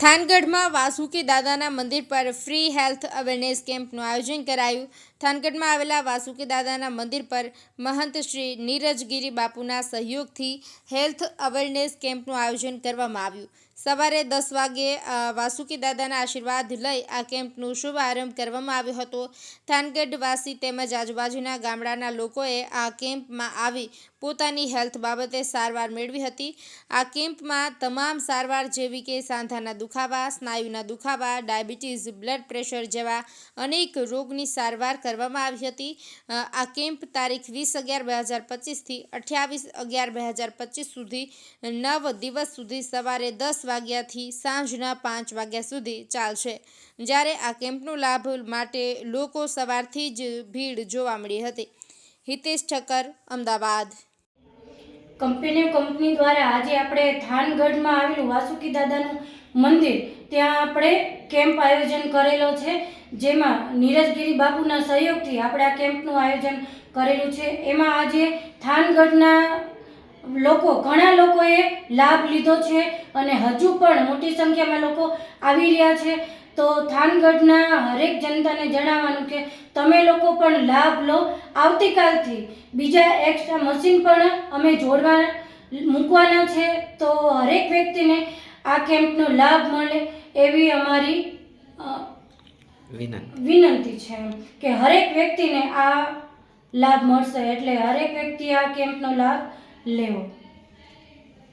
થાનગઢમાં વાસુકી દાદાના મંદિર પર ફ્રી હેલ્થ અવેરનેસ કેમ્પનું આયોજન કરાયું। થાનગઢમાં આવેલા વાસુકી દાદાના મંદિર પર મહંત શ્રી નીરજગીરી બાપુના સહયોગથી હેલ્થ અવેરનેસ કેમ્પનું આયોજન કરવામાં આવ્યું। સવારે 10 વાગ્યે વાસુકી દાદાના આશીર્વાદ લઈ આ કેમ્પનો શુભારંભ કરવામાં આવ્યો હતો। થાનગઢવાસી તેમજ આજુબાજુના ગામડાના લોકોએ આ કેમ્પમાં આવી પોતાની હેલ્થ બાબતે સારવાર મેળવી હતી। આ કેમ્પમાં તમામ સારવાર જેવી કે સાંધાના દુખાવા, સ્નાયુના દુખાવા, ડાયાબિટીસ, બ્લડ પ્રેશર જેવા અનેક રોગની સારવાર કરવામાં આવી હતી। આ કેમ્પ તારીખ 20/11/2025 થી 28/11/2025 સુધી 9 દિવસ સુધી સવારે 10 વાગ્યાથી સાંજના 5 વાગ્યા સુધી ચાલશે। જ્યારે આ કેમ્પનો લાભ માટે લોકો સવારથી જ ભીડ જોવા મળી હતી। હિતેશ ઠક્કર, અમદાવાદ। કંપની દ્વારા આજે આપણે થાનગઢમાં આવેલું વાસુકી દાદાનું મંદિર ત્યાં આપણે કેમ્પ આયોજન કરેલો છે, જેમાં નીરજગીરી બાપુના સહયોગથી આપણે આ કેમ્પનું આયોજન કરેલું છે। એમાં આજે થાનગઢના ઘણા લોકોએ લાભ લીધો છે અને હજુ પણ મોટી સંખ્યામાં લોકો આવી રહ્યા છે। તો થાનગઢના હરેક જનતાને જણાવવાનું કે તમે લોકો પણ લાભ લો। આવતીકાલથી બીજા એક્સ્ટ્રા મશીન પણ અમે મૂકવાના છે, તો હરેક વ્યક્તિને આ કેમ્પનો લાભ મળે એવી અમારી વિનંતી છે કે હરેક વ્યક્તિને આ લાભ મળશે, એટલે હરેક વ્યક્તિ આ કેમ્પનો લાભ લેવો।